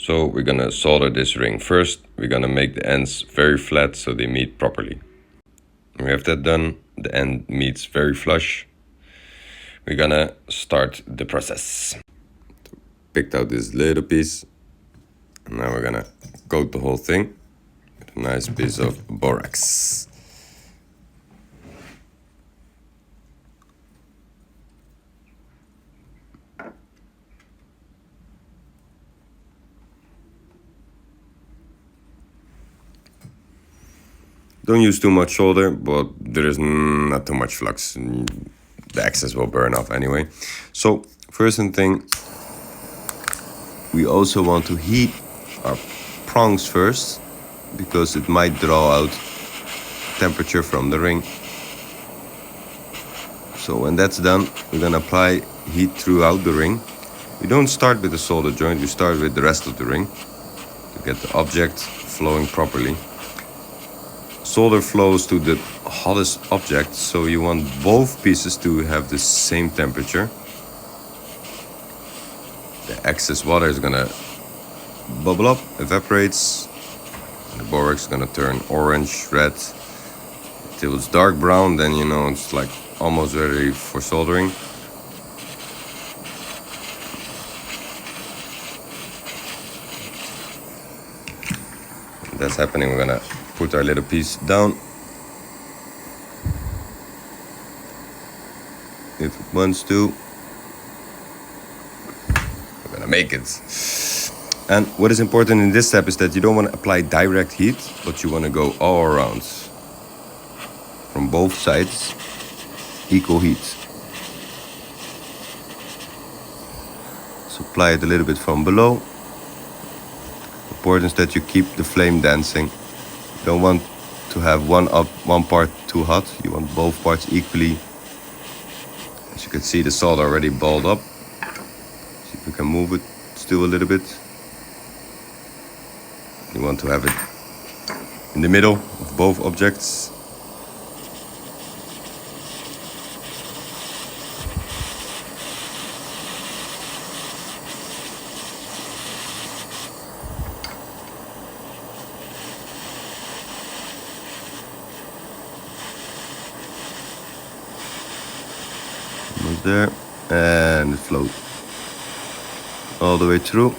So we're gonna solder this ring first. We're gonna make the ends very flat so they meet properly. When we have that done, the end meets very flush. We're gonna start the process. Picked out this little piece. And now we're gonna coat the whole thing with a nice piece of borax. Don't use too much solder, but there is not too much flux. The excess will burn off anyway. So first thing, we also want to heat our prongs first, because it might draw out temperature from the ring. So when that's done, we're gonna apply heat throughout the ring. We don't start with the solder joint, we start with the rest of the ring to get the object flowing properly. Solder flows to the hottest object, so you want both pieces to have the same temperature. The excess water is gonna bubble up, evaporates, and the borax is gonna turn orange, red, till it's dark brown, then you know it's like almost ready for soldering. When that's happening, we're gonna put our little piece down. If it wants to, we're gonna make it. And what is important in this step is that you don't want to apply direct heat, but you want to go all around. From both sides, equal heat. So apply it a little bit from below. Important is that you keep the flame dancing. You don't want to have one part too hot. You want both parts equally. As you can see, the solder already balled up. See if we can move it still a little bit. You want to have it in the middle of both objects. Almost there, and it flowed all the way through.